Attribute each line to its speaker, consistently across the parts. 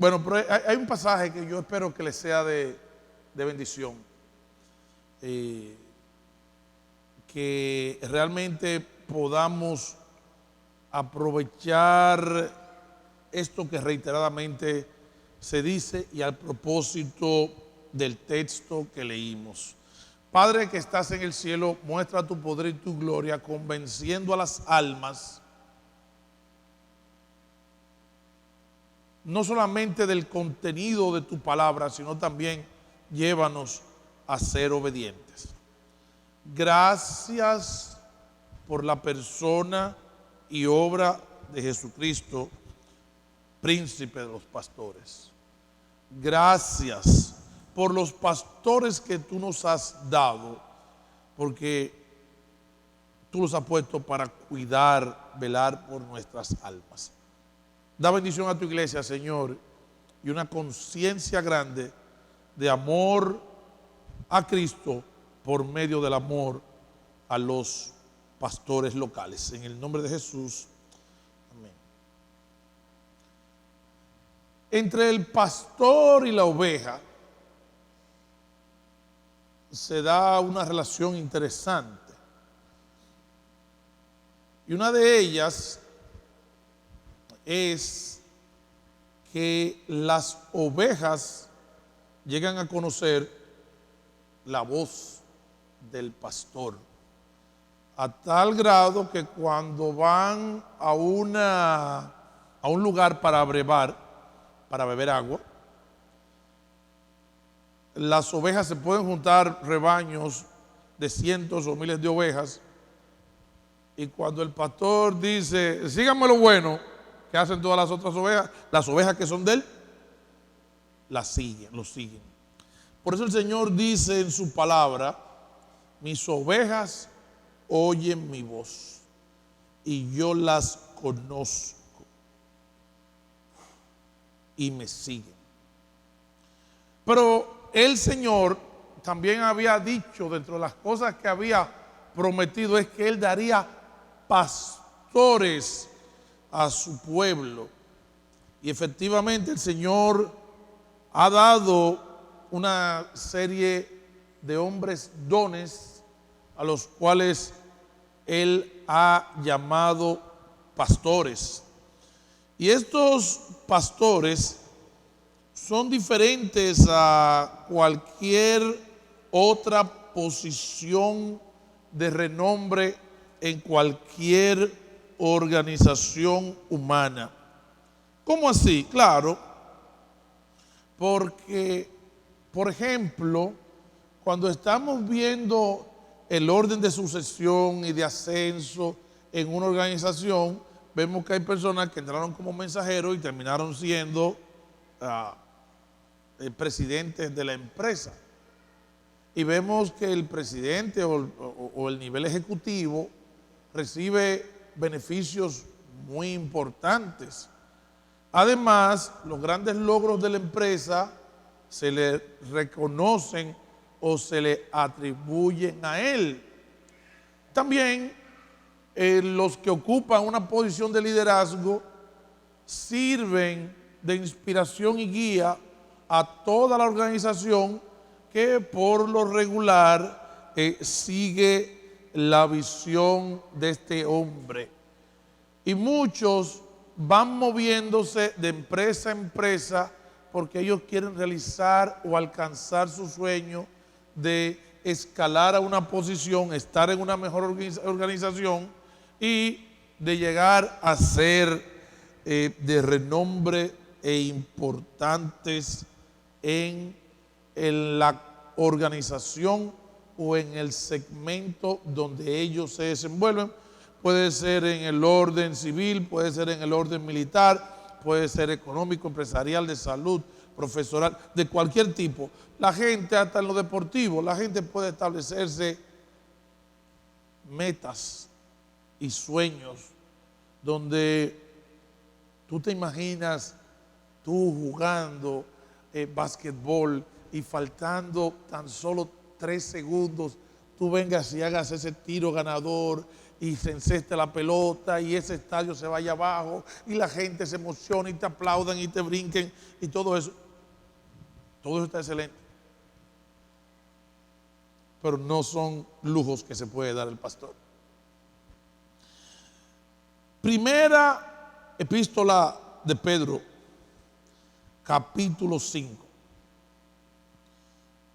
Speaker 1: Bueno, pero hay un pasaje que yo espero que les sea de bendición. Que realmente podamos aprovechar esto que reiteradamente se dice y al propósito del texto que leímos. Padre que estás en el cielo, muestra tu poder y tu gloria convenciendo a las almas no solamente del contenido de tu palabra, sino también llévanos a ser obedientes. Gracias por la persona y obra de Jesucristo, príncipe de los pastores. Gracias por los pastores que tú nos has dado, porque tú los has puesto para cuidar, velar por nuestras almas. Da bendición a tu iglesia, Señor, y una conciencia grande de amor a Cristo por medio del amor a los pastores locales. En el nombre de Jesús, amén. Entre el pastor y la oveja se da una relación interesante. Y una de ellas es que las ovejas llegan a conocer la voz del pastor, a tal grado que cuando van a un lugar para brevar, para beber agua, las ovejas se pueden juntar rebaños de cientos o miles de ovejas, y cuando el pastor dice, síganme lo bueno, que hacen todas las otras ovejas, las ovejas que son de él, lo siguen. Por eso el Señor dice en su palabra, mis ovejas oyen mi voz y yo las conozco y me siguen. Pero el Señor también había dicho, dentro de las cosas que había prometido, es que Él daría pastores a su pueblo. Y efectivamente el Señor ha dado una serie de hombres dones a los cuales Él ha llamado pastores. Y estos pastores son diferentes a cualquier otra posición de renombre en cualquier organización humana. ¿Cómo así? Claro, porque, por ejemplo, cuando estamos viendo el orden de sucesión y de ascenso en una organización, vemos que hay personas que entraron como mensajeros y terminaron siendo presidentes de la empresa. Y vemos que el presidente o el nivel ejecutivo recibe beneficios muy importantes. Además, los grandes logros de la empresa se le reconocen o se le atribuyen a él. También los que ocupan una posición de liderazgo sirven de inspiración y guía a toda la organización que por lo regular sigue la visión de este hombre. Y muchos van moviéndose de empresa a empresa porque ellos quieren realizar o alcanzar su sueño de escalar a una posición, estar en una mejor organización y de llegar a ser de renombre e importantes en la organización o en el segmento donde ellos se desenvuelven. Puede ser en el orden civil, puede ser en el orden militar, puede ser económico, empresarial, de salud, profesoral, de cualquier tipo. La gente, hasta en lo deportivo, la gente puede establecerse metas y sueños donde tú te imaginas tú jugando básquetbol y faltando tan solo 3 segundos, tú vengas y hagas ese tiro ganador y se enceste la pelota y ese estadio se vaya abajo y la gente se emociona y te aplaudan y te brinquen y todo eso está excelente. Pero no son lujos que se puede dar el pastor. Primera epístola de Pedro, capítulo 5.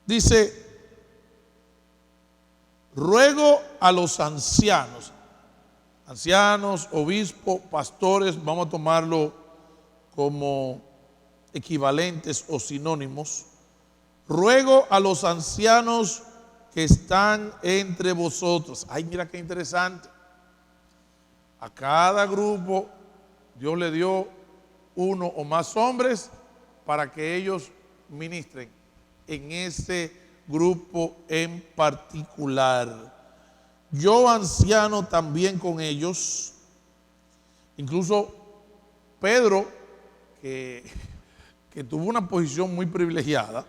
Speaker 1: Dice: ruego a los ancianos, obispos, pastores, vamos a tomarlo como equivalentes o sinónimos. Ruego a los ancianos que están entre vosotros. Ay, mira qué interesante. A cada grupo Dios le dio uno o más hombres para que ellos ministren en ese grupo en particular. Yo anciano también con ellos. Incluso Pedro, que tuvo una posición muy privilegiada,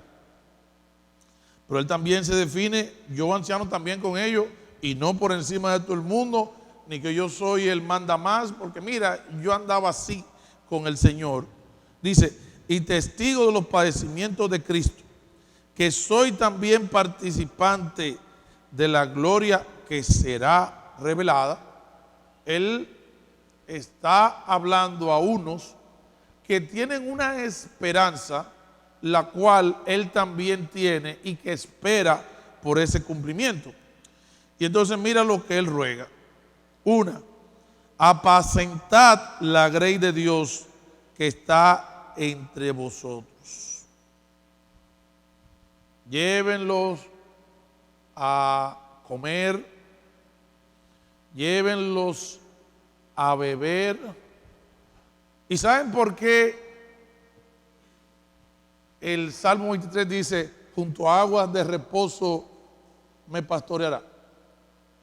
Speaker 1: pero él también se define, yo anciano también con ellos, y no por encima de todo el mundo, ni que yo soy el manda más, porque mira, yo andaba así con el Señor. Dice: y testigo de los padecimientos de Cristo, que soy también participante de la gloria que será revelada. Él está hablando a unos que tienen una esperanza, la cual él también tiene y que espera por ese cumplimiento. Y entonces mira lo que él ruega. Una, apacentad la grey de Dios que está entre vosotros. Llévenlos a comer, llévenlos a beber. ¿Y saben por qué el Salmo 23 dice: junto a aguas de reposo me pastoreará?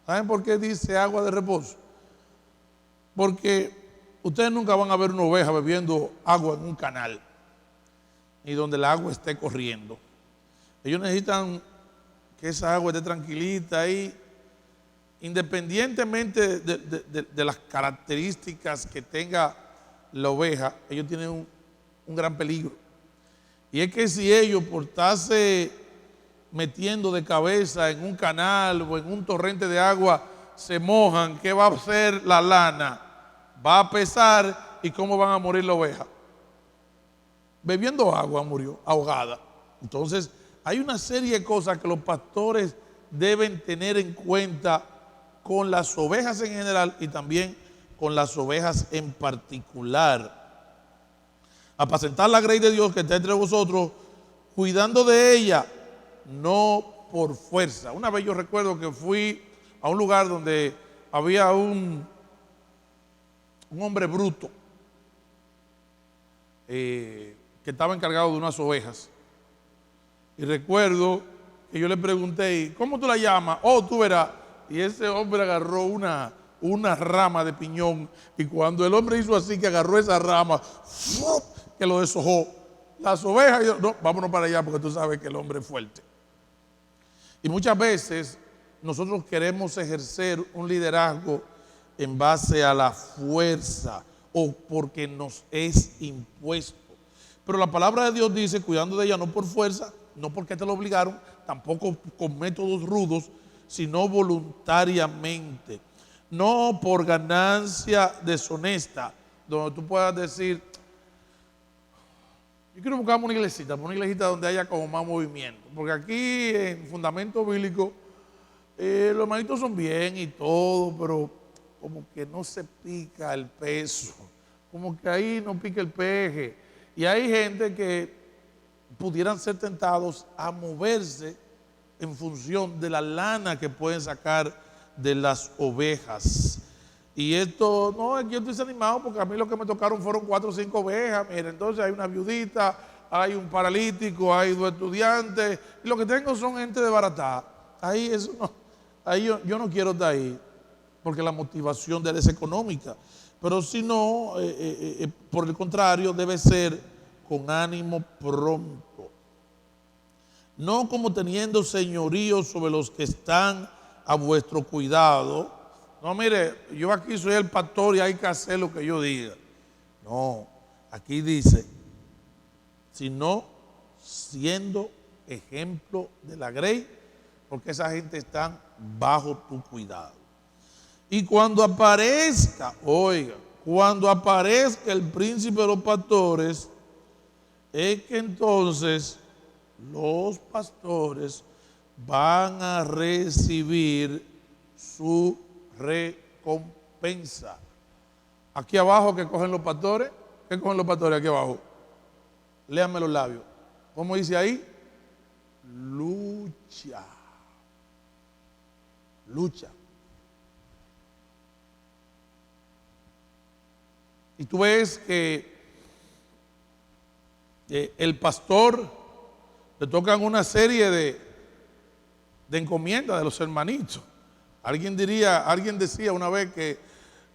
Speaker 1: ¿Saben por qué dice agua de reposo? Porque ustedes nunca van a ver una oveja bebiendo agua en un canal, ni donde el agua esté corriendo. Ellos necesitan que esa agua esté tranquilita ahí, independientemente de las características que tenga la oveja. Ellos tienen un gran peligro. Y es que si ellos, por estarse metiendo de cabeza en un canal o en un torrente de agua, se mojan, ¿qué va a hacer la lana? Va a pesar. ¿Y cómo van a morir la oveja? Bebiendo agua murió, ahogada. Entonces hay una serie de cosas que los pastores deben tener en cuenta con las ovejas en general y también con las ovejas en particular. Apacentar la grey de Dios que está entre vosotros, cuidando de ella, no por fuerza. Una vez yo recuerdo que fui a un lugar donde había un hombre bruto que estaba encargado de unas ovejas. Y recuerdo que yo le pregunté: ¿cómo tú la llamas? Oh, tú verás. Y ese hombre agarró una rama de piñón, y cuando el hombre hizo así, que agarró esa rama, ¡fum!, que lo deshojó. Las ovejas, y yo, no, vámonos para allá, porque tú sabes que el hombre es fuerte. Y muchas veces nosotros queremos ejercer un liderazgo en base a la fuerza o porque nos es impuesto. Pero la palabra de Dios dice: cuidando de ella no por fuerza, no porque te lo obligaron, tampoco con métodos rudos, sino voluntariamente. No por ganancia deshonesta, donde tú puedas decir: yo quiero buscarme una iglesita donde haya como más movimiento. Porque aquí en fundamento bíblico los hermanitos son bien y todo, pero como que no se pica el peso, como que ahí no pica el peje. Y hay gente que pudieran ser tentados a moverse en función de la lana que pueden sacar de las ovejas. Y esto, no, es que yo estoy desanimado porque a mí lo que me tocaron fueron 4 o 5 ovejas. Mira, entonces hay una viudita, hay un paralítico, hay 2 estudiantes, y lo que tengo son gente de barata. Ahí eso no, ahí yo no quiero estar ahí, porque la motivación de él es económica. Pero si no, por el contrario, debe ser con ánimo pronto. No como teniendo señorío sobre los que están a vuestro cuidado. no, mire, yo aquí soy el pastor y hay que hacer lo que yo diga. No, aquí dice, sino siendo ejemplo de la grey, porque esa gente está bajo tu cuidado. Y cuando aparezca, oiga, cuando aparezca el príncipe de los pastores, es que entonces los pastores van a recibir su recompensa. Aquí abajo, ¿qué cogen los pastores? ¿Qué cogen los pastores aquí abajo? Léanme los labios. ¿Cómo dice ahí? Lucha. Lucha. Y tú ves que el pastor le tocan una serie de encomiendas de los hermanitos. Alguien decía una vez que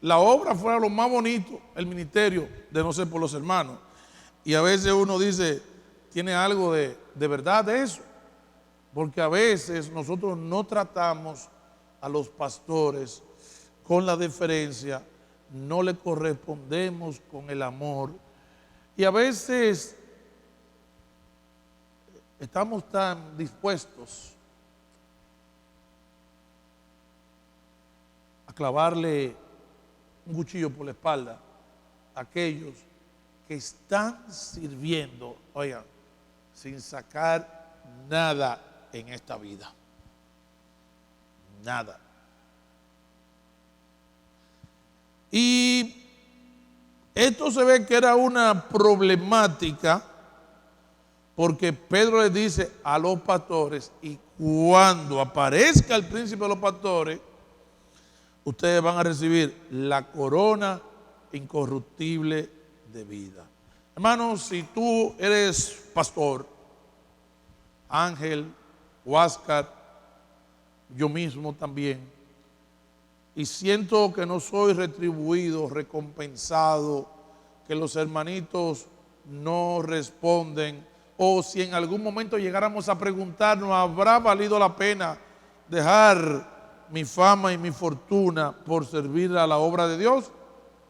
Speaker 1: la obra fuera lo más bonito, el ministerio, de no ser por los hermanos. Y a veces uno dice, tiene algo de verdad de eso. Porque a veces nosotros no tratamos a los pastores con la deferencia, no le correspondemos con el amor. Y a veces estamos tan dispuestos a clavarle un cuchillo por la espalda a aquellos que están sirviendo, oigan, sin sacar nada en esta vida. Nada. Y esto se ve que era una problemática porque Pedro le dice a los pastores, y cuando aparezca el príncipe de los pastores, ustedes van a recibir la corona incorruptible de vida. Hermanos, si tú eres pastor, Ángel, Huáscar, yo mismo también, y siento que no soy retribuido, recompensado, que los hermanitos no responden, o si en algún momento llegáramos a preguntarnos, ¿habrá valido la pena dejar mi fama y mi fortuna por servir a la obra de Dios?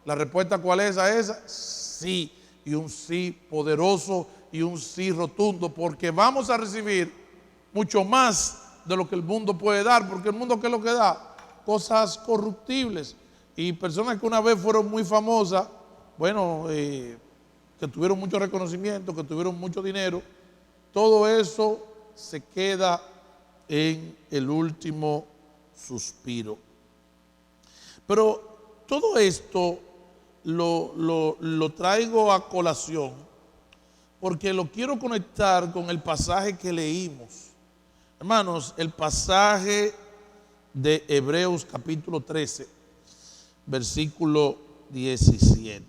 Speaker 1: La respuesta, ¿cuál es a esa? Sí, y un sí poderoso y un sí rotundo, porque vamos a recibir mucho más de lo que el mundo puede dar, porque el mundo, ¿qué es lo que da? Cosas corruptibles. Y personas que una vez fueron muy famosas, bueno, que tuvieron mucho reconocimiento, que tuvieron mucho dinero, todo eso se queda en el último suspiro. Pero todo esto lo traigo a colación porque lo quiero conectar con el pasaje que leímos. Hermanos, el pasaje de Hebreos capítulo 13, versículo 17.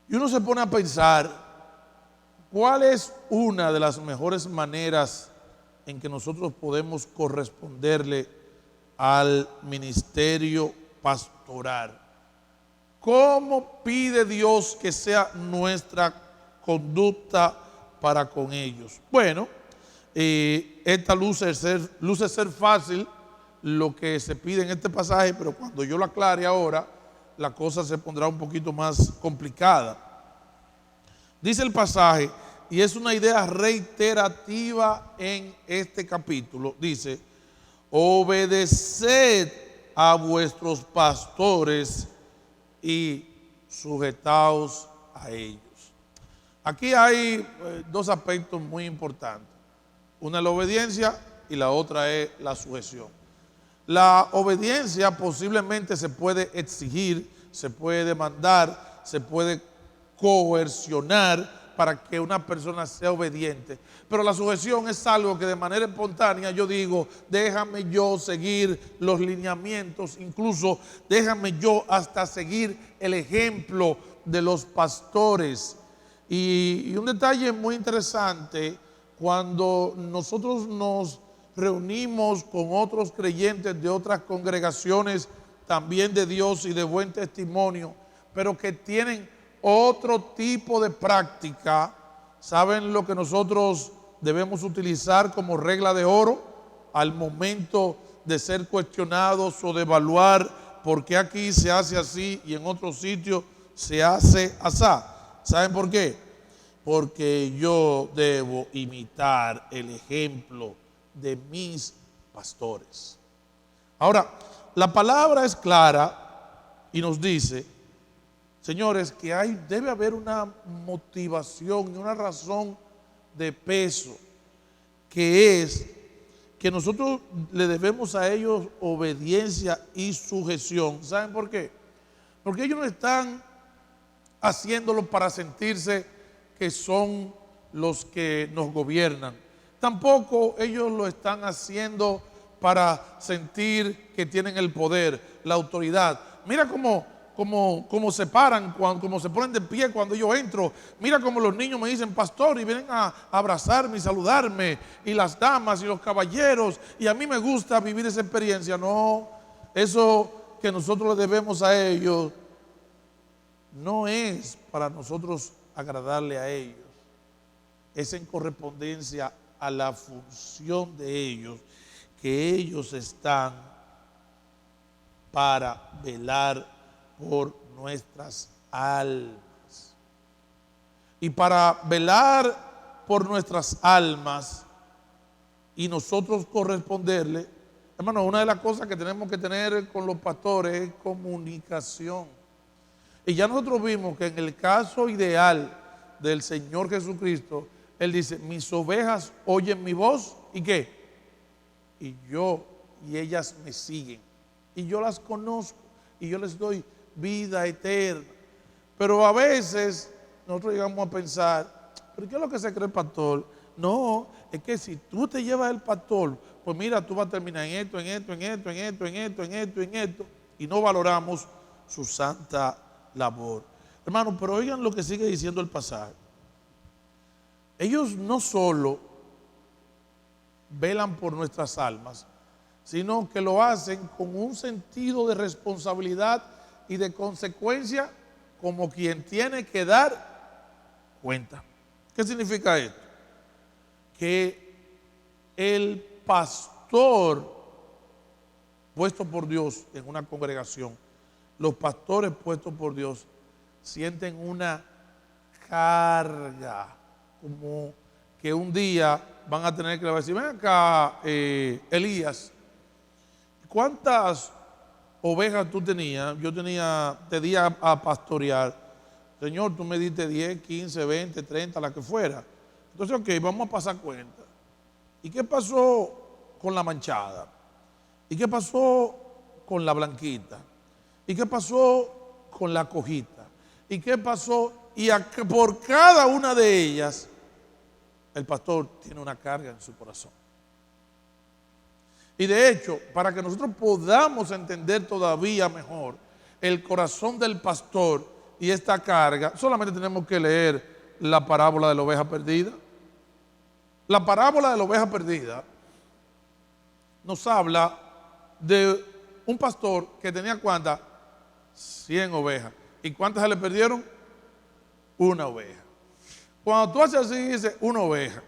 Speaker 1: Y uno se pone a pensar, ¿cuál es una de las mejores maneras en que nosotros podemos corresponderle al ministerio pastoral? ¿Cómo pide Dios que sea nuestra conducta para con ellos? Bueno, esta luce ser fácil lo que se pide en este pasaje, pero cuando yo lo aclare ahora, la cosa se pondrá un poquito más complicada. Dice el pasaje, y es una idea reiterativa en este capítulo, dice, obedeced a vuestros pastores y sujetaos a ellos. Aquí hay dos aspectos muy importantes. Una es la obediencia y la otra es la sujeción. La obediencia posiblemente se puede exigir, se puede demandar, se puede coercionar para que una persona sea obediente. Pero la sujeción es algo que de manera espontánea yo digo, déjame yo seguir los lineamientos, incluso déjame yo hasta seguir el ejemplo de los pastores. Y un detalle muy interesante, cuando nosotros nos reunimos con otros creyentes de otras congregaciones también de Dios y de buen testimonio, pero que tienen otro tipo de práctica, ¿saben lo que nosotros debemos utilizar como regla de oro al momento de ser cuestionados o de evaluar por qué aquí se hace así y en otro sitio se hace asá. ¿Saben por qué? Porque yo debo imitar el ejemplo de mis pastores. Ahora, la palabra es clara y nos dice, señores, que debe haber una motivación y una razón de peso, que es que nosotros le debemos a ellos obediencia y sujeción. ¿Saben por qué? Porque ellos no están haciéndolo para sentirse que son los que nos gobiernan. Tampoco ellos lo están haciendo para sentir que tienen el poder, la autoridad. Mira cómo se paran, cómo se ponen de pie cuando yo entro. Mira cómo los niños me dicen pastor y vienen a abrazarme y saludarme. Y las damas y los caballeros. Y a mí me gusta vivir esa experiencia. No, eso que nosotros le debemos a ellos no es para nosotros agradarle a ellos. Es en correspondencia a la función de ellos, que ellos están para velar por nuestras almas. Y para velar por nuestras almas y nosotros corresponderle, hermano, una de las cosas que tenemos que tener con los pastores es comunicación. Y ya nosotros vimos que en el caso ideal del Señor Jesucristo, Él dice, mis ovejas oyen mi voz, ¿y qué? Y ellas me siguen. Y yo las conozco, y yo les doy vida eterna. Pero a veces nosotros llegamos a pensar, ¿pero qué es lo que se cree el pastor? No, es que si tú te llevas el pastor, pues mira, tú vas a terminar en esto, en esto, y no valoramos su santa labor. Hermano, pero oigan lo que sigue diciendo el pasaje. Ellos no solo velan por nuestras almas, sino que lo hacen con un sentido de responsabilidad y de consecuencia, como quien tiene que dar cuenta. ¿Qué significa esto? Que el pastor puesto por Dios en una congregación, los pastores puestos por Dios, sienten una carga, como que un día van a tener que decir, ven acá, Elías, ¿cuántas ovejas tú tenías? Te di a pastorear. Señor, tú me diste 10, 15, 20, 30, la que fuera. Entonces, ok, vamos a pasar cuenta. ¿Y qué pasó con la manchada? ¿Y qué pasó con la blanquita? ¿Y qué pasó con la cojita? ¿Y qué pasó? Y por cada una de ellas, el pastor tiene una carga en su corazón. Y de hecho, para que nosotros podamos entender todavía mejor el corazón del pastor y esta carga, solamente tenemos que leer la parábola de la oveja perdida. La parábola de la oveja perdida nos habla de un pastor que tenía ¿cuántas? 100 ovejas. ¿Y cuántas se le perdieron? Una oveja. Cuando tú haces así, dices una oveja.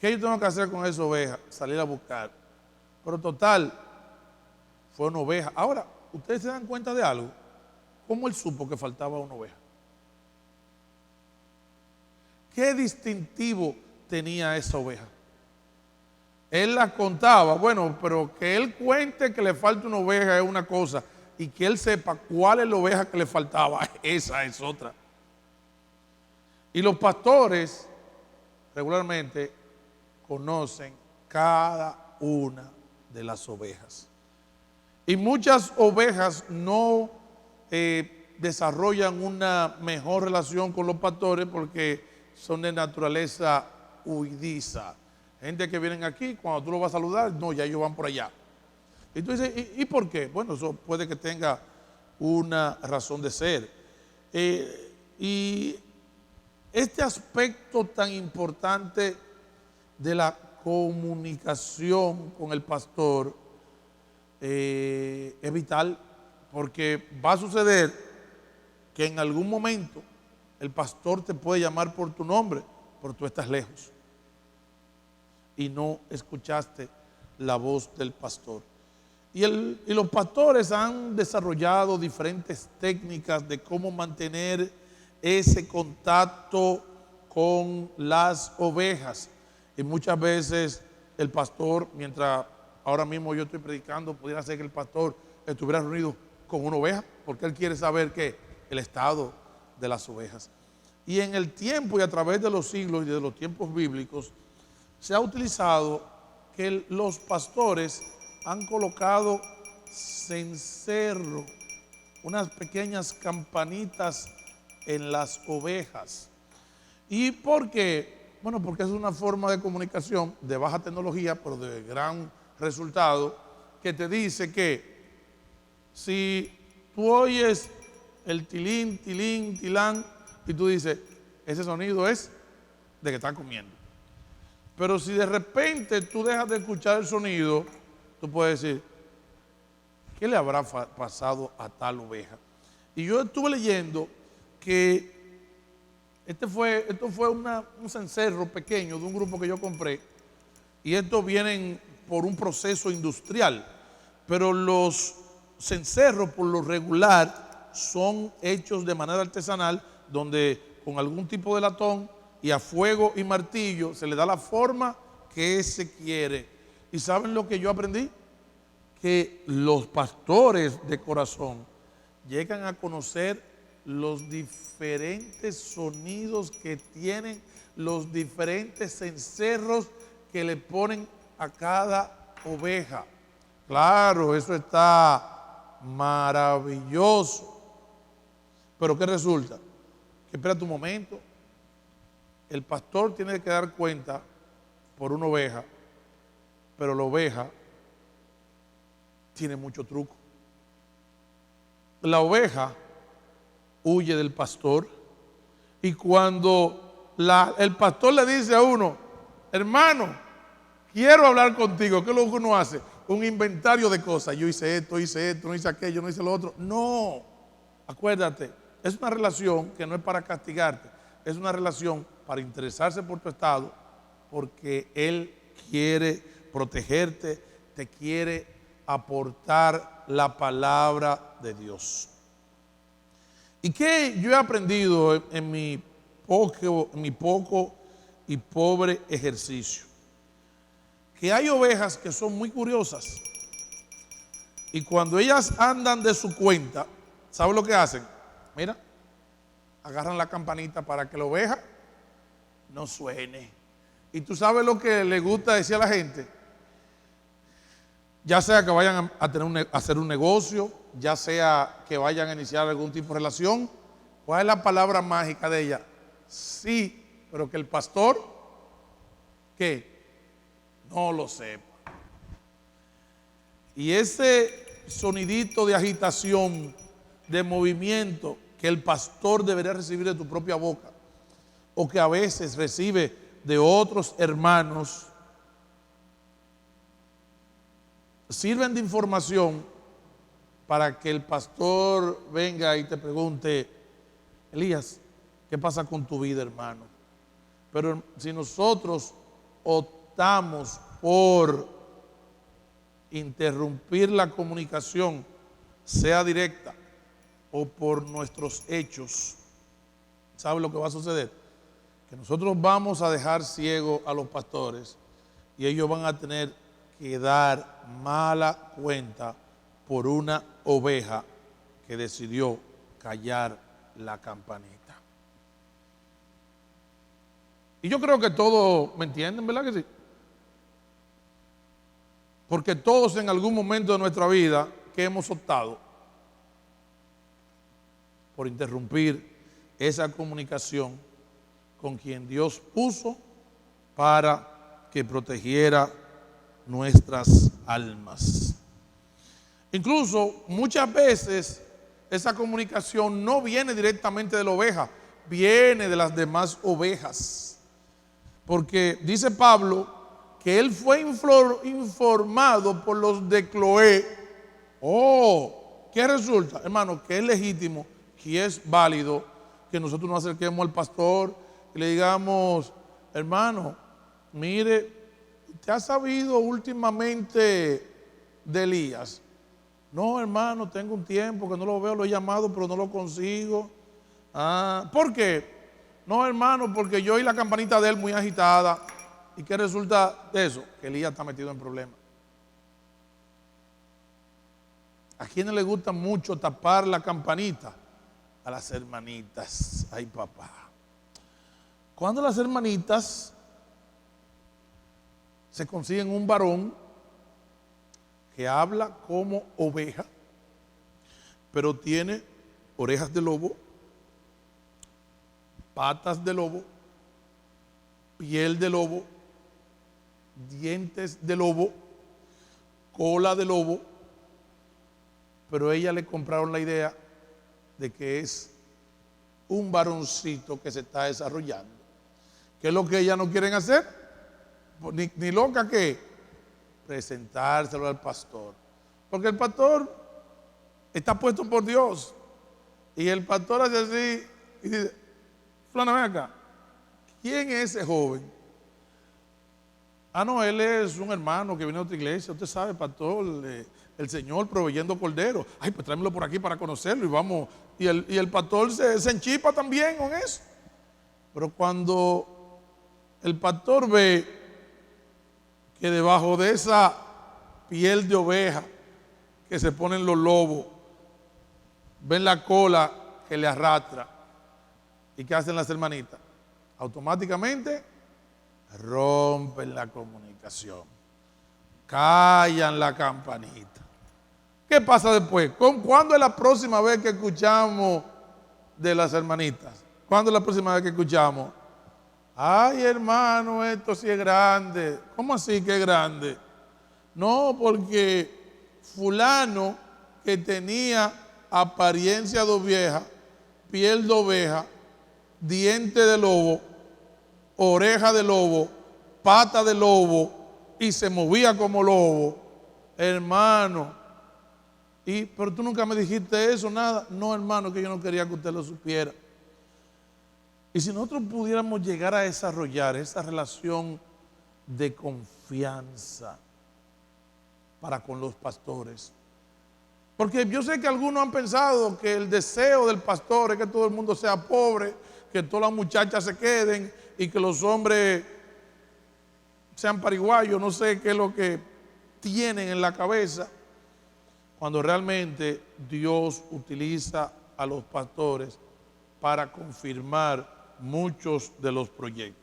Speaker 1: ¿Qué yo tengo que hacer con esa oveja? Salir a buscar. Pero total, fue una oveja. Ahora, ¿ustedes se dan cuenta de algo? ¿Cómo él supo que faltaba una oveja? ¿Qué distintivo tenía esa oveja? Él la contaba, bueno, pero que él cuente que le falta una oveja es una cosa, y que él sepa cuál es la oveja que le faltaba, esa es otra. Y los pastores regularmente conocen cada una de las ovejas. Y muchas ovejas no desarrollan una mejor relación con los pastores porque son de naturaleza huidiza. Gente que vienen aquí, cuando tú lo vas a saludar, no, ya ellos van por allá. Y tú dices, ¿y por qué? Bueno, eso puede que tenga una razón de ser. Y este aspecto tan importante de la comunicación con el pastor es vital, porque va a suceder que en algún momento el pastor te puede llamar por tu nombre, pero tú estás lejos y no escuchaste la voz del pastor. Y los pastores han desarrollado diferentes técnicas de cómo mantener ese contacto con las ovejas. Y muchas veces el pastor, mientras ahora mismo yo estoy predicando, pudiera ser que el pastor estuviera reunido con una oveja, porque él quiere saber que el estado de las ovejas. Y en el tiempo y a través de los siglos y de los tiempos bíblicos, se ha utilizado que los pastores han colocado cencerro, unas pequeñas campanitas en las ovejas. ¿Y por qué? Bueno, porque es una forma de comunicación de baja tecnología, pero de gran resultado, que te dice que si tú oyes el tilín, tilín, tilán, y tú dices, ese sonido es de que están comiendo. Pero si de repente tú dejas de escuchar el sonido, tú puedes decir, ¿qué le habrá pasado a tal oveja? Y yo estuve leyendo que esto fue un cencerro pequeño de un grupo que yo compré, y estos vienen por un proceso industrial, pero los cencerros por lo regular son hechos de manera artesanal, donde con algún tipo de latón y a fuego y martillo se le da la forma que se quiere. ¿Y saben lo que yo aprendí? Que los pastores de corazón llegan a conocer los diferentes sonidos que tienen, los diferentes cencerros que le ponen a cada oveja. Claro, eso está maravilloso. Pero ¿qué resulta? Que espérate un momento, el pastor tiene que dar cuenta por una oveja, pero la oveja tiene mucho truco. La oveja huye del pastor, y cuando el pastor le dice a uno, hermano, quiero hablar contigo, ¿qué es lo que uno hace? Un inventario de cosas. Yo hice esto, no hice aquello, no hice lo otro. No, acuérdate, es una relación que no es para castigarte, es una relación para interesarse por tu estado, porque Él quiere protegerte, te quiere aportar la palabra de Dios. ¿Y qué yo he aprendido en mi poco y pobre ejercicio? Que hay ovejas que son muy curiosas, y cuando ellas andan de su cuenta, ¿saben lo que hacen? Mira, agarran la campanita para que la oveja no suene. Y tú sabes lo que le gusta decir a la gente, ya sea que vayan a hacer un negocio, ya sea que vayan a iniciar algún tipo de relación. ¿Cuál es la palabra mágica de ella? Sí, pero que el pastor, ¿qué? No lo sepa. Y ese sonidito de agitación, de movimiento, que el pastor debería recibir de tu propia boca, o que a veces recibe de otros hermanos, sirven de información para que el pastor venga y te pregunte, Elías, ¿qué pasa con tu vida, hermano? Pero si nosotros optamos por interrumpir la comunicación, sea directa o por nuestros hechos, ¿sabe lo que va a suceder? Que nosotros vamos a dejar ciego a los pastores, y ellos van a tener que dar mala cuenta por una oveja que decidió callar la campanita. Y yo creo que todos me entienden, ¿verdad que sí? Porque todos en algún momento de nuestra vida que hemos optado por interrumpir esa comunicación con quien Dios puso para que protegiera nuestras almas. Incluso muchas veces esa comunicación no viene directamente de la oveja, viene de las demás ovejas. Porque dice Pablo que él fue informado por los de Cloé. Oh, ¿qué resulta? Hermano, que es legítimo, que es válido que nosotros nos acerquemos al pastor y le digamos, hermano, mire, ¿Te has sabido últimamente de Elías? No, hermano, tengo un tiempo que no lo veo, lo he llamado, pero no lo consigo. Ah, ¿por qué? No, hermano, porque yo oí la campanita de él muy agitada. ¿Y qué resulta de eso? Que Elías está metido en problemas. ¿A quiénes le gusta mucho tapar la campanita? A las hermanitas. Ay, papá. Cuando las hermanitas se consiguen un varón que habla como oveja, pero tiene orejas de lobo, patas de lobo, piel de lobo, dientes de lobo, cola de lobo, pero a ella le compraron la idea de que es un varoncito que se está desarrollando. ¿Qué es lo que ellas no quieren hacer? Ni loca que presentárselo al pastor. Porque el pastor está puesto por Dios. Y el pastor hace así y dice, fulana, ven acá, ¿quién es ese joven? Ah, no, él es un hermano que viene de otra iglesia. Usted sabe, pastor, el Señor proveyendo cordero. Ay, pues tráemelo por aquí para conocerlo y vamos. Y el pastor se enchipa también con eso. Pero cuando el pastor ve que debajo de esa piel de oveja que se ponen los lobos, ven la cola que le arrastra, ¿y qué hacen las hermanitas? Automáticamente rompen la comunicación, callan la campanita. ¿Qué pasa después? ¿Cuándo es la próxima vez que escuchamos de las hermanitas? ¿Cuándo es la próxima vez que escuchamos? Ay, hermano, esto sí es grande. ¿Cómo así que es grande? No, porque fulano que tenía apariencia de oveja, piel de oveja, diente de lobo, oreja de lobo, pata de lobo y se movía como lobo, hermano. Pero tú nunca me dijiste eso, nada. No, hermano, que yo no quería que usted lo supiera. Y si nosotros pudiéramos llegar a desarrollar esa relación de confianza para con los pastores. Porque yo sé que algunos han pensado que el deseo del pastor es que todo el mundo sea pobre, que todas las muchachas se queden y que los hombres sean pariguayos, no sé qué es lo que tienen en la cabeza, cuando realmente Dios utiliza a los pastores para confirmar muchos de los proyectos.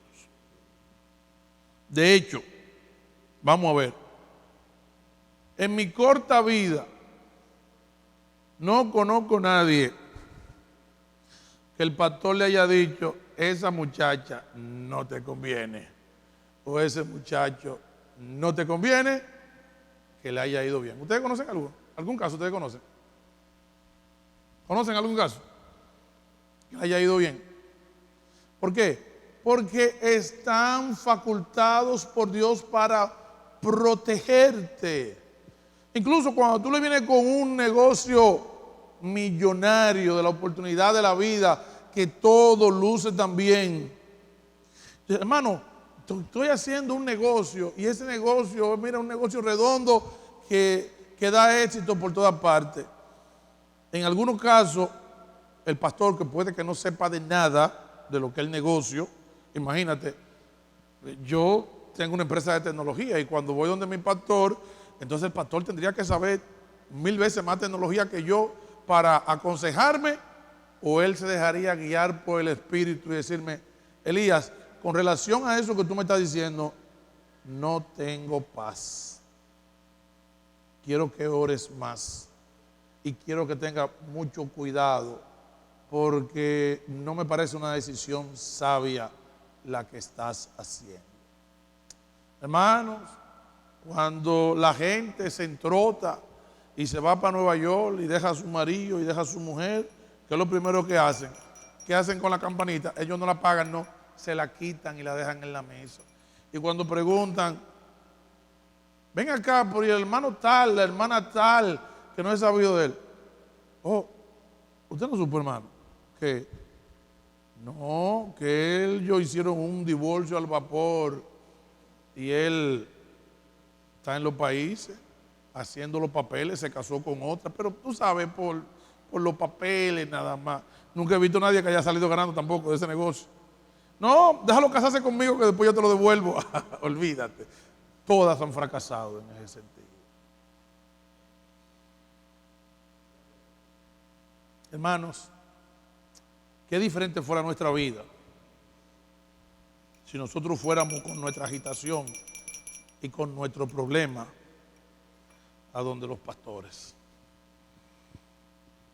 Speaker 1: De hecho, vamos a ver, en mi corta vida no conozco a nadie que el pastor le haya dicho, esa muchacha no te conviene, o ese muchacho no te conviene, que le haya ido bien. ¿Ustedes conocen alguno? ¿Algún caso ustedes conocen? ¿Conocen algún caso que le haya ido bien? ¿Por qué? Porque están facultados por Dios para protegerte. Incluso cuando tú le vienes con un negocio millonario de la oportunidad de la vida, que todo luce tan bien. Hermano, estoy haciendo un negocio y ese negocio, mira, un negocio redondo que da éxito por todas partes. En algunos casos, el pastor, que puede que no sepa de nada de lo que es el negocio, imagínate, yo tengo una empresa de tecnología y cuando voy donde mi pastor, entonces el pastor tendría que saber 1000 veces más tecnología que yo para aconsejarme, o él se dejaría guiar por el Espíritu y decirme, Elías, con relación a eso que tú me estás diciendo, no tengo paz. Quiero que ores más y quiero que tengas mucho cuidado, porque no me parece una decisión sabia la que estás haciendo. Hermanos, cuando la gente se entrota y se va para Nueva York y deja a su marido y deja a su mujer, ¿qué es lo primero que hacen? ¿Qué hacen con la campanita? Ellos no la pagan, no, se la quitan y la dejan en la mesa. Y cuando preguntan, ven acá, por el hermano tal, la hermana tal, que no he sabido de él. Oh, usted no supo, hermano, que no, que ellos hicieron un divorcio al vapor y él está en los países haciendo los papeles, se casó con otra, pero tú sabes, por los papeles nada más. Nunca he visto a nadie que haya salido ganando tampoco de ese negocio. No, déjalo casarse conmigo que después yo te lo devuelvo. Olvídate. Todas han fracasado en ese sentido. Hermanos, qué diferente fuera nuestra vida si nosotros fuéramos con nuestra agitación y con nuestro problema a donde los pastores.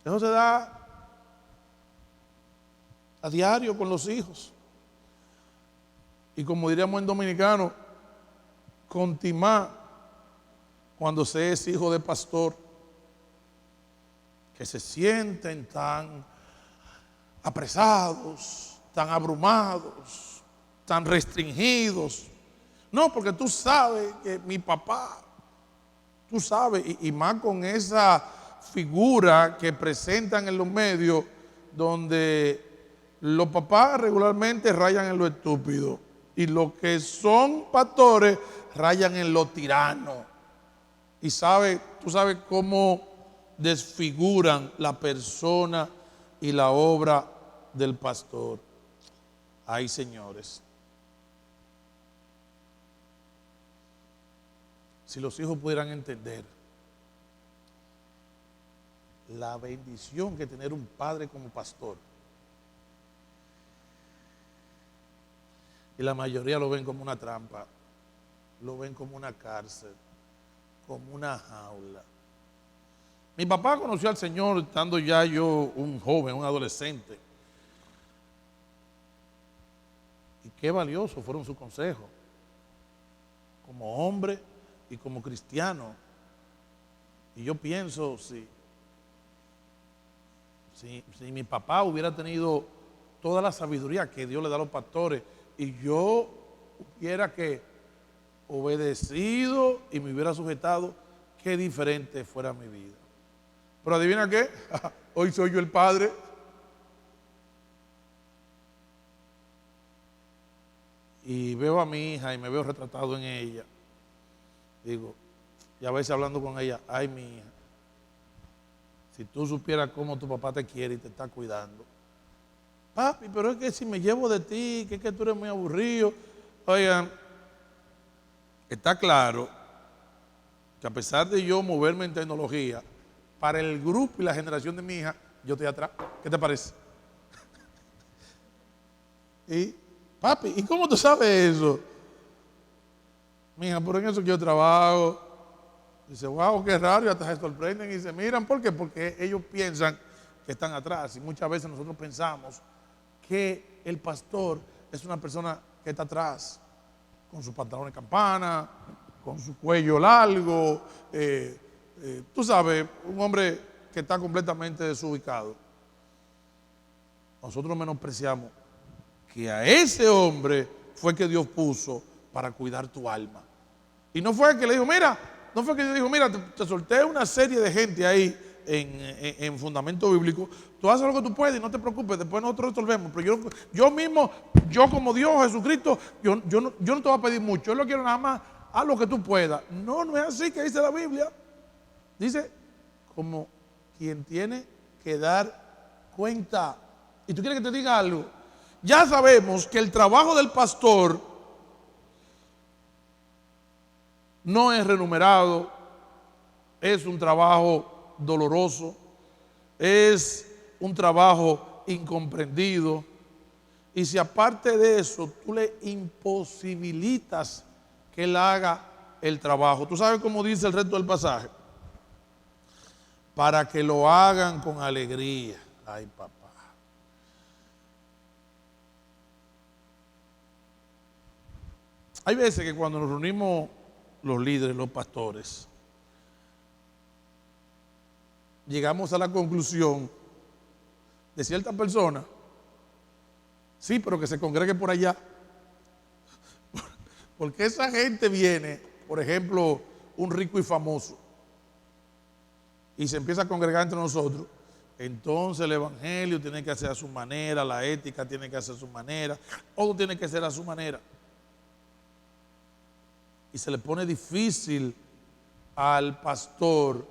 Speaker 1: Eso se da a diario con los hijos. Y como diríamos en dominicano, contimá cuando se es hijo de pastor, que se sienten tan apresados, tan abrumados, tan restringidos. No, porque tú sabes que mi papá, tú sabes, y más con esa figura que presentan en los medios, donde los papás regularmente rayan en lo estúpido y los que son pastores rayan en lo tirano. Y tú sabes cómo desfiguran la persona y la obra del pastor. Ay, señores, si los hijos pudieran entender la bendición que tener un padre como pastor, y la mayoría lo ven como una trampa, lo ven como una cárcel, como una jaula. Mi papá conoció al Señor estando ya yo un joven, un adolescente. Y qué valiosos fueron sus consejos, como hombre y como cristiano. Y yo pienso, si mi papá hubiera tenido toda la sabiduría que Dios le da a los pastores y yo hubiera que obedecido y me hubiera sujetado, qué diferente fuera mi vida. Pero adivina qué, hoy soy yo el padre. Y veo a mi hija y me veo retratado en ella. Digo, y a veces hablando con ella, ay, mi hija, si tú supieras cómo tu papá te quiere y te está cuidando. Papi, pero es que si me llevo de ti, que es que tú eres muy aburrido. Oigan, está claro que a pesar de yo moverme en tecnología, para el grupo y la generación de mi hija, yo estoy atrás. ¿Qué te parece? Y, papi, ¿y cómo tú sabes eso? Mija, por en eso que yo trabajo. Dice, wow, qué raro, y hasta se sorprenden y se miran. ¿Por qué? Porque ellos piensan que están atrás. Y muchas veces nosotros pensamos que el pastor es una persona que está atrás, con sus pantalones de campana, con su cuello largo, tú sabes, un hombre que está completamente desubicado. Nosotros menospreciamos que a ese hombre fue que Dios puso para cuidar tu alma. Y no fue que le dijo, mira, no fue que Dios dijo, mira, te solté una serie de gente ahí en fundamento bíblico, tú haces lo que tú puedes y no te preocupes, después nosotros resolvemos. Pero yo mismo, yo como Dios, Jesucristo, yo no te voy a pedir mucho, yo lo quiero nada más, haz lo que tú puedas. No, no es así que dice la Biblia. Dice, como quien tiene que dar cuenta. Y tú quieres que te diga algo. Ya sabemos que el trabajo del pastor no es remunerado, es un trabajo doloroso, es un trabajo incomprendido. Y si aparte de eso tú le imposibilitas que él haga el trabajo, ¿tú sabes cómo dice el resto del pasaje? Para que lo hagan con alegría. Ay, papá. Hay veces que cuando nos reunimos los líderes, los pastores, llegamos a la conclusión de cierta persona, sí, pero que se congregue por allá. Porque esa gente viene, por ejemplo, un rico y famoso, y se empieza a congregar entre nosotros. Entonces el evangelio tiene que hacer a su manera, la ética tiene que hacer a su manera, todo tiene que ser a su manera. Y se le pone difícil al pastor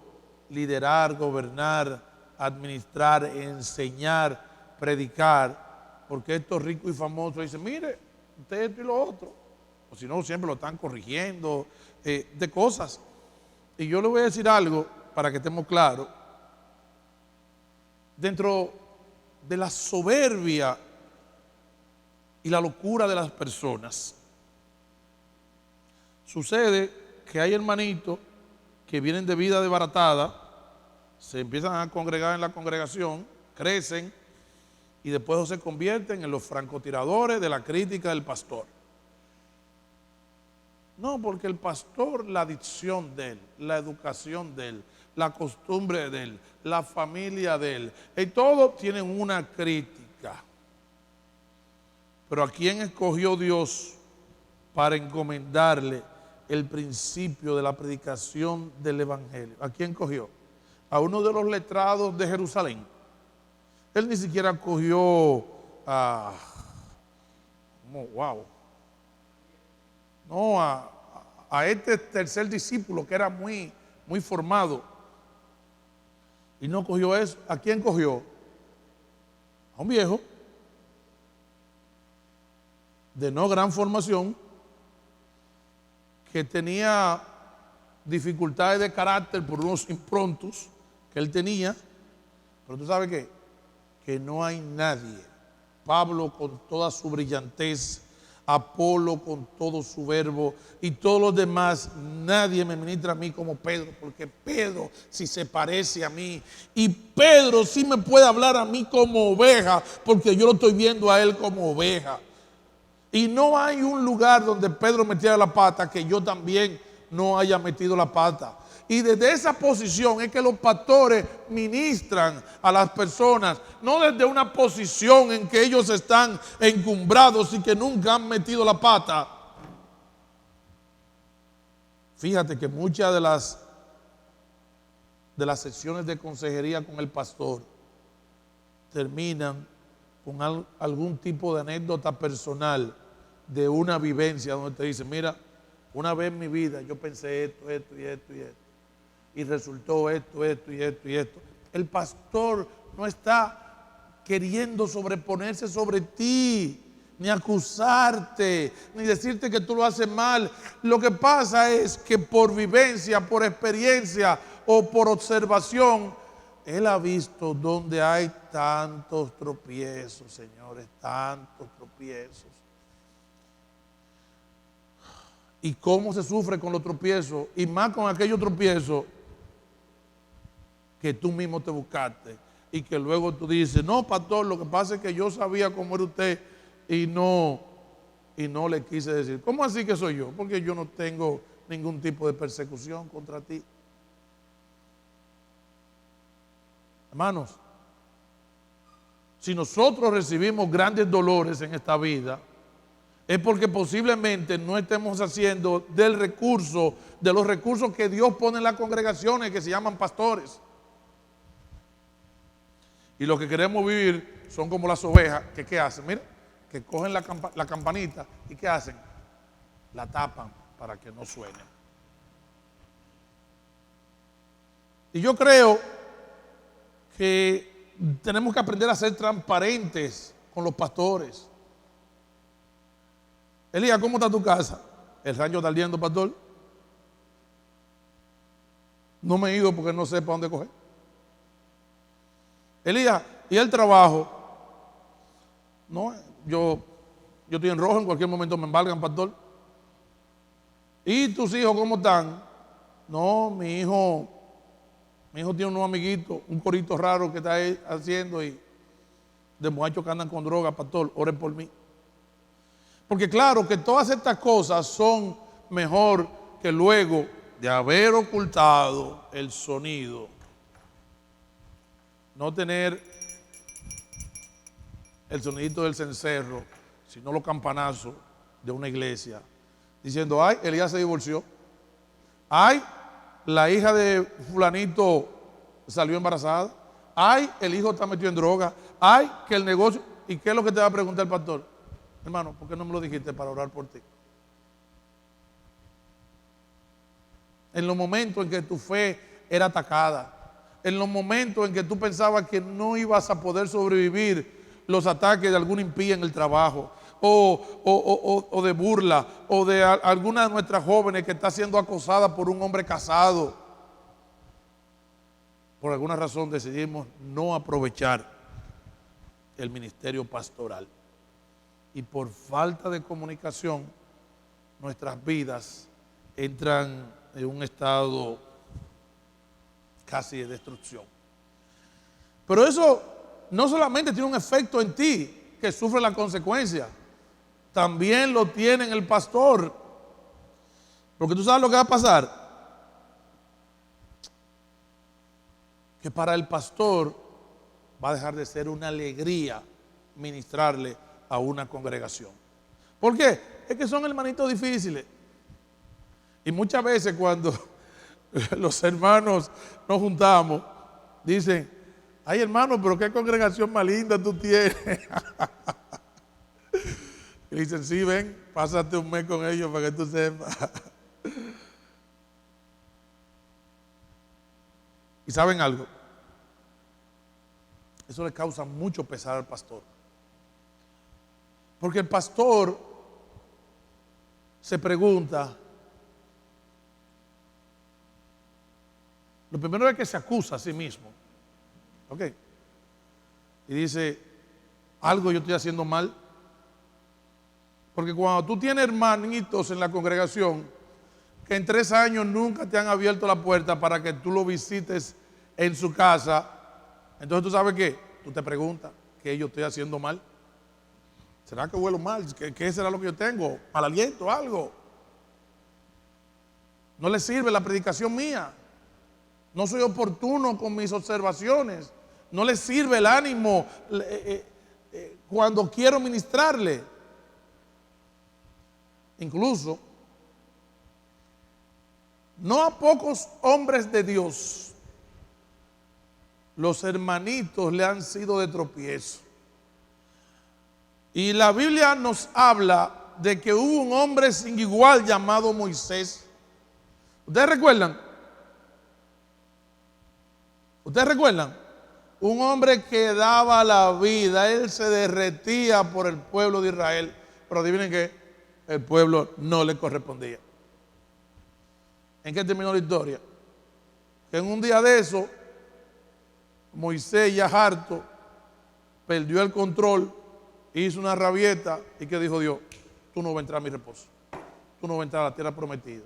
Speaker 1: liderar, gobernar, administrar, enseñar, predicar, porque estos ricos y famosos dicen, mire, usted esto y lo otro, o si no, siempre lo están corrigiendo, de cosas. Y yo le voy a decir algo para que estemos claros. Dentro de la soberbia y la locura de las personas, sucede que hay hermanitos que vienen de vida desbaratada, se empiezan a congregar en la congregación, crecen y después se convierten en los francotiradores de la crítica del pastor. No, porque el pastor, la dicción de él, la educación de él, la costumbre de él, la familia de él, y todos tienen una crítica. Pero ¿a quién escogió Dios para encomendarle el principio de la predicación del evangelio? ¿A quién cogió? A uno de los letrados de Jerusalén. Él ni siquiera cogió a este tercer discípulo que era muy formado. Y no cogió eso. ¿A quién cogió? A un viejo de no gran formación, que tenía dificultades de carácter por unos improntos que él tenía. Pero tú sabes qué, que no hay nadie, Pablo con toda su brillantez, Apolo con todo su verbo y todos los demás, nadie me ministra a mí como Pedro, porque Pedro sí se parece a mí y Pedro sí me puede hablar a mí como oveja, porque yo lo estoy viendo a él como oveja. Y no hay un lugar donde Pedro metiera la pata que yo también no haya metido la pata. Y desde esa posición es que los pastores ministran a las personas, no desde una posición en que ellos están encumbrados y que nunca han metido la pata. Fíjate que muchas de las sesiones de consejería con el pastor terminan con algún tipo de anécdota personal de una vivencia donde te dice, mira, una vez en mi vida yo pensé esto y esto. Y resultó esto y esto. El pastor no está queriendo sobreponerse sobre ti, ni acusarte, ni decirte que tú lo haces mal. Lo que pasa es que por vivencia, por experiencia o por observación, él ha visto donde hay tantos tropiezos, señores, tantos tropiezos. Y cómo se sufre con los tropiezos, y más con aquellos tropiezos que tú mismo te buscaste y que luego tú dices, no, pastor, lo que pasa es que yo sabía cómo era usted y no le quise decir. ¿Cómo así que soy yo? Porque yo no tengo ningún tipo de persecución contra ti. Hermanos, si nosotros recibimos grandes dolores en esta vida, es porque posiblemente no estemos haciendo de los recursos que Dios pone en las congregaciones, que se llaman pastores. Y los que queremos vivir son como las ovejas, que ¿qué hacen? Mira, que cogen la campanita y ¿qué hacen? La tapan para que no suene. Y yo creo que tenemos que aprender a ser transparentes con los pastores. Elías, ¿cómo está tu casa? El rancho está ardiendo, pastor. No me he ido porque no sé para dónde coger. Elías, ¿y el trabajo? No, yo estoy en rojo, en cualquier momento me embargan, pastor. ¿Y tus hijos cómo están? No, mi hijo tiene unos amiguitos, un corito raro que está ahí haciendo y de muchachos que andan con droga, pastor, ore por mí. Porque claro que todas estas cosas son mejor que luego de haber ocultado el sonido, no tener el sonidito del cencerro, sino los campanazos de una iglesia, diciendo, ay, Elías se divorció, ay, la hija de fulanito salió embarazada, ay, el hijo está metido en droga, ay, que el negocio. ¿Y qué es lo que te va a preguntar el pastor? Hermano, ¿por qué no me lo dijiste para orar por ti? en los momentos en que tu fe era atacada, en los momentos en que tú pensabas que no ibas a poder sobrevivir los ataques de algún impía en el trabajo, o de burla, o de alguna de nuestras jóvenes que está siendo acosada por un hombre casado. Por alguna razón decidimos no aprovechar el ministerio pastoral. Y por falta de comunicación, nuestras vidas entran en un estado casi de destrucción. Pero eso no solamente tiene un efecto en ti, que sufre la consecuencia, también lo tiene en el pastor. Porque tú sabes lo que va a pasar. Que para el pastor va a dejar de ser una alegría ministrarle a una congregación. ¿Por qué? Es que son hermanitos difíciles. Y muchas veces cuando los hermanos nos juntamos, dicen, ay hermano, pero qué congregación más linda tú tienes. Y dicen, sí, ven, pásate un mes con ellos para que tú sepas. ¿Y saben algo? Eso le causa mucho pesar al pastor. Porque el pastor se pregunta, lo primero es que se acusa a sí mismo. ¿Ok? Y dice, algo yo estoy haciendo mal. Porque cuando tú tienes hermanitos en la congregación que en 3 años nunca te han abierto la puerta para que tú lo visites en su casa, entonces tú sabes qué, tú te preguntas, ¿qué yo estoy haciendo mal? ¿Será que huelo mal? ¿Qué será lo que yo tengo? ¿Mal aliento? ¿Algo? No le sirve la predicación mía. No soy oportuno con mis observaciones. No le sirve el ánimo cuando quiero ministrarle. Incluso, no a pocos hombres de Dios, los hermanitos le han sido de tropiezo. Y la Biblia nos habla de que hubo un hombre sin igual llamado Moisés. ¿Ustedes recuerdan? ¿Ustedes recuerdan? Un hombre que daba la vida, él se derretía por el pueblo de Israel, pero adivinen que el pueblo no le correspondía. ¿En qué terminó la historia? Que en un día de eso, Moisés ya harto, perdió el control, hizo una rabieta y que dijo Dios, tú no vas a entrar a mi reposo, tú no vas a entrar a la tierra prometida.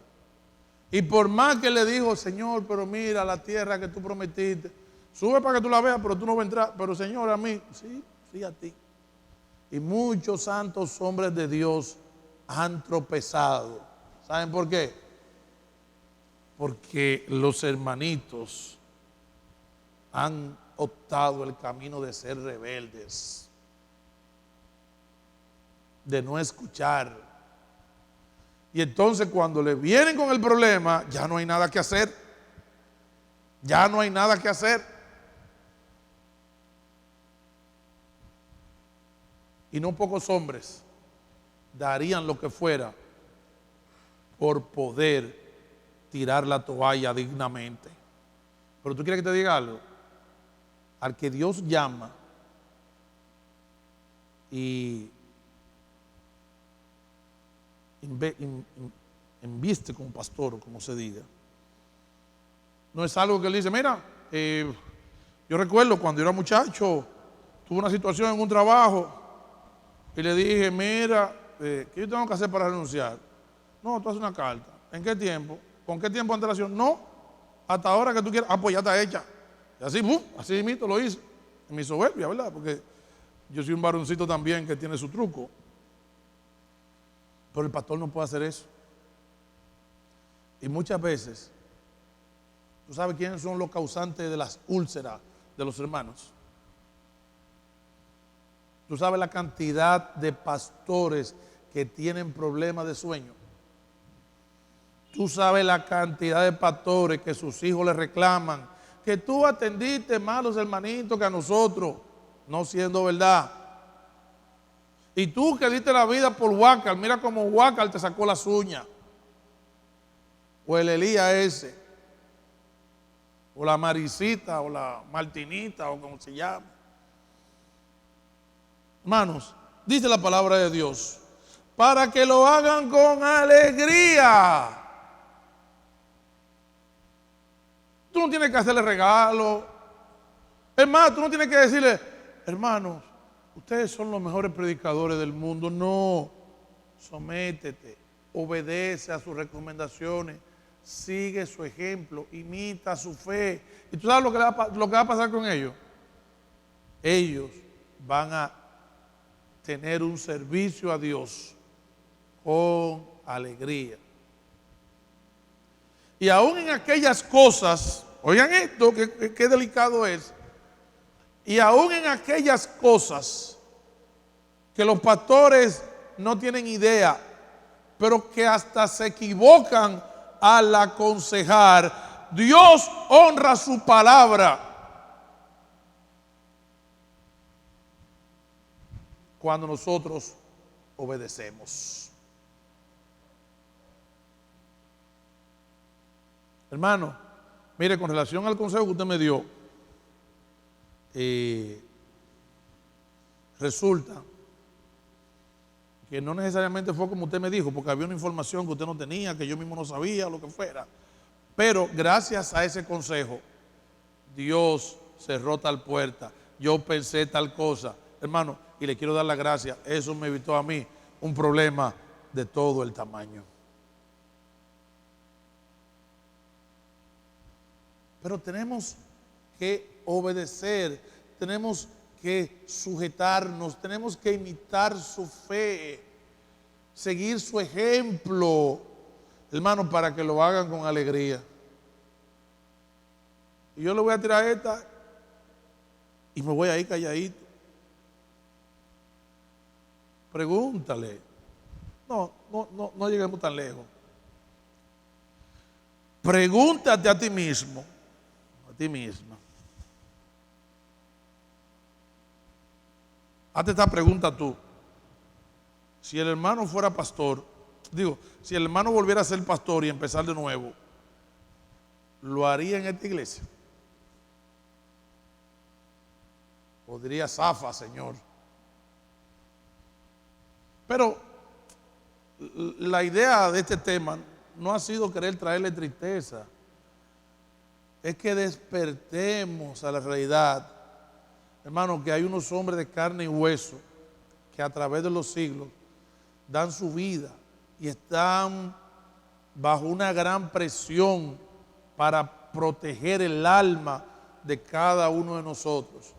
Speaker 1: Y por más que le dijo, Señor, pero mira la tierra que tú prometiste, sube para que tú la veas, pero tú no vas a entrar. Pero Señor, a mí, sí a ti. Y muchos santos hombres de Dios han tropezado. ¿Saben por qué? Porque los hermanitos han optado el camino de ser rebeldes, de no escuchar. Y entonces cuando le vienen con el problema, ya no hay nada que hacer. Ya no hay nada que hacer. Y no pocos hombres darían lo que fuera por poder tirar la toalla dignamente. Pero tú quieres que te diga algo. Al que Dios llama y inviste como pastor, o como se diga, no es algo que él dice, mira, yo recuerdo cuando yo era muchacho, tuve una situación en un trabajo y le dije, mira, ¿qué yo tengo que hacer para renunciar? No, tú haces una carta. ¿En qué tiempo? ¿Con qué tiempo de antelación? No, hasta ahora que tú quieras. Ah, pues ya está hecha. Y así, así mismo lo hice. En mi soberbia, ¿verdad? Porque yo soy un varoncito también que tiene su truco. Pero el pastor no puede hacer eso. Y muchas veces, ¿tú sabes quiénes son los causantes de las úlceras de los hermanos? ¿Tú sabes la cantidad de pastores que tienen problemas de sueño? ¿Tú sabes la cantidad de pastores que sus hijos le reclaman que tú atendiste más a los hermanitos que a nosotros, no siendo verdad? Y tú que diste la vida por Huácar, mira cómo Huácar te sacó las uñas. o el Elías ese, o la Marisita, o la Martinita, o como se llama. Hermanos, dice la palabra de Dios, para que lo hagan con alegría. Tú no tienes que hacerle regalo. Es más, tú no tienes que decirle, hermanos, ustedes son los mejores predicadores del mundo. No, sométete, obedece a sus recomendaciones, sigue su ejemplo, imita su fe. ¿Y tú sabes lo que va a pasar con ellos? Ellos van a tener un servicio a Dios con alegría. Y aún en aquellas cosas, oigan esto, que delicado es, y aún en aquellas cosas que los pastores no tienen idea, pero que hasta se equivocan al aconsejar, Dios honra su palabra cuando nosotros obedecemos. Hermano, mire, con relación al consejo que usted me dio, resulta que no necesariamente fue como usted me dijo, porque había una información que usted no tenía, que yo mismo no sabía, lo que fuera. Pero gracias a ese consejo, Dios cerró tal puerta, yo pensé tal cosa. Hermano, y le quiero dar las gracias, eso me evitó a mí un problema de todo el tamaño. Pero tenemos que obedecer, tenemos que sujetarnos, tenemos que imitar su fe, seguir su ejemplo, hermano, para que lo hagan con alegría. Y yo le voy a tirar esta y me voy a ir calladito. Pregúntale. No lleguemos tan lejos. Pregúntate a ti mismo, a ti misma. Hazte esta pregunta tú. Si el hermano fuera pastor, si el hermano volviera a ser pastor y empezar de nuevo, ¿lo haría en esta iglesia? O diría, zafa, Señor. Pero la idea de este tema no ha sido querer traerle tristeza. Es que despertemos a la realidad, hermano, que hay unos hombres de carne y hueso que a través de los siglos dan su vida y están bajo una gran presión para proteger el alma de cada uno de nosotros.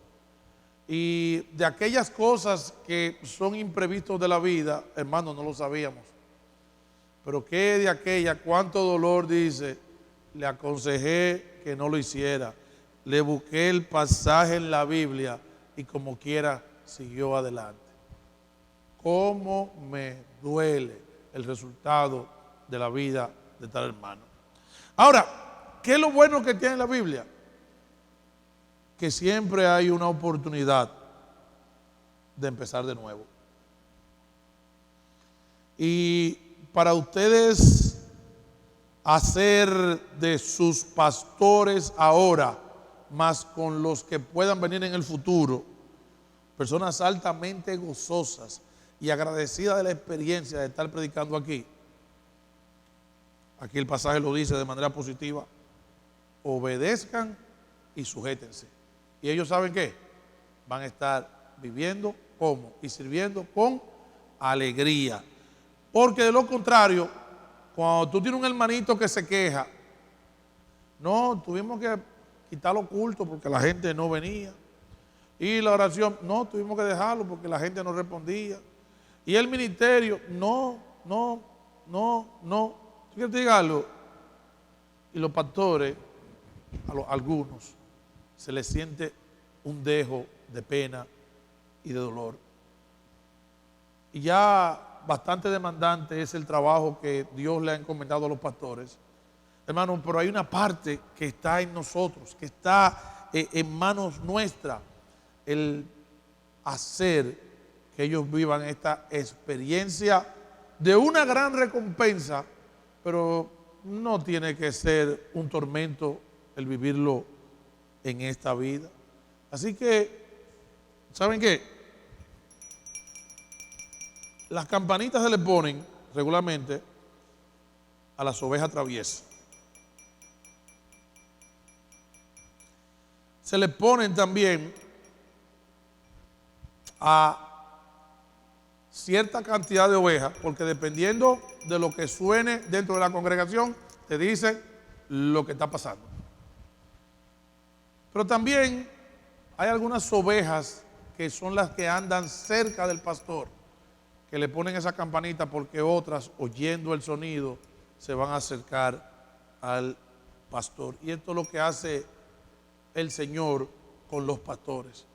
Speaker 1: Y de aquellas cosas que son imprevistos de la vida, hermano, no lo sabíamos. Pero qué de aquella, cuánto dolor, dice, le aconsejé que no lo hiciera. Le busqué el pasaje en la Biblia y como quiera siguió adelante. Cómo me duele el resultado de la vida de tal hermano. Ahora, ¿qué es lo bueno que tiene la Biblia? Que siempre hay una oportunidad de empezar de nuevo. Y para ustedes hacer de sus pastores ahora, más con los que puedan venir en el futuro, personas altamente gozosas y agradecidas de la experiencia de estar predicando aquí. Aquí el pasaje lo dice de manera positiva: obedezcan y sujétense. Y ellos saben qué, van a estar viviendo como y sirviendo con alegría. Porque de lo contrario, cuando tú tienes un hermanito que se queja, no, tuvimos que quitar lo oculto porque la gente no venía. Y la oración, no, tuvimos que dejarlo porque la gente no respondía. Y el ministerio, no. ¿Tú quieres decir algo? Y los pastores, a algunos, se les siente un dejo de pena y de dolor. Y ya bastante demandante es el trabajo que Dios le ha encomendado a los pastores. Hermano, pero hay una parte que está en nosotros, que está en manos nuestras, el hacer que ellos vivan esta experiencia de una gran recompensa, pero no tiene que ser un tormento el vivirlo en esta vida. Así que, ¿saben qué? Las campanitas se le ponen regularmente a las ovejas traviesas. Se le ponen también a cierta cantidad de ovejas, porque dependiendo de lo que suene dentro de la congregación, te dice lo que está pasando. Pero también hay algunas ovejas que son las que andan cerca del pastor, que le ponen esa campanita porque otras, oyendo el sonido, se van a acercar al pastor. Y esto es lo que hace el Señor con los pastores.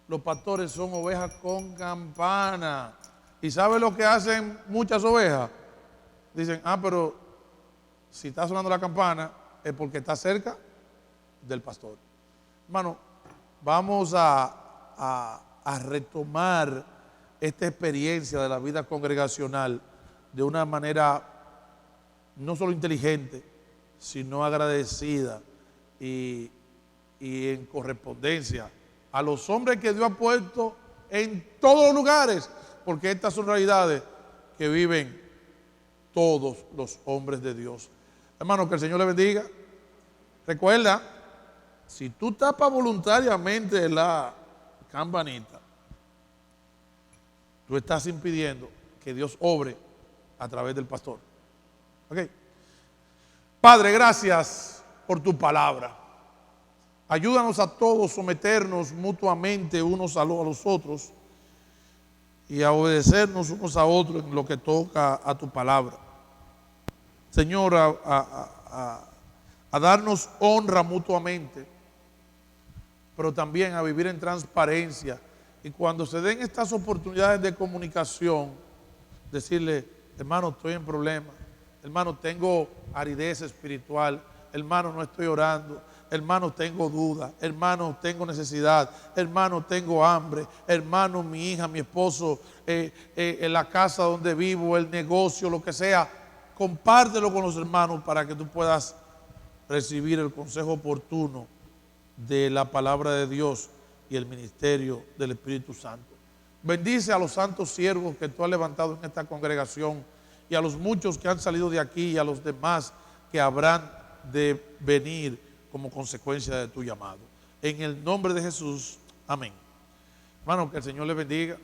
Speaker 1: Los pastores son ovejas con campana. ¿Y sabe lo que hacen muchas ovejas? Dicen, pero si está sonando la campana es porque está cerca del pastor. Hermano, vamos a retomar esta experiencia de la vida congregacional de una manera no solo inteligente, sino agradecida y en correspondencia a los hombres que Dios ha puesto en todos los lugares, porque estas son realidades que viven todos los hombres de Dios. Hermano, que el Señor le bendiga. Recuerda, si tú tapas voluntariamente la campanita, tú estás impidiendo que Dios obre a través del pastor. ¿Ok? Padre, gracias por tu palabra. Ayúdanos a todos someternos mutuamente unos a los otros y a obedecernos unos a otros en lo que toca a tu palabra. Señor, a darnos honra mutuamente, pero también a vivir en transparencia. Y cuando se den estas oportunidades de comunicación, decirle, hermano, estoy en problemas, hermano, tengo aridez espiritual, hermano, no estoy orando, hermano, tengo dudas, hermano, tengo necesidad, hermano, tengo hambre, hermano, mi hija, mi esposo, en la casa donde vivo, el negocio, lo que sea, compártelo con los hermanos para que tú puedas recibir el consejo oportuno de la palabra de Dios y el ministerio del Espíritu Santo. Bendice a los santos siervos que tú has levantado en esta congregación y a los muchos que han salido de aquí y a los demás que habrán de venir como consecuencia de tu llamado. En el nombre de Jesús, amén. Hermano, que el Señor les bendiga.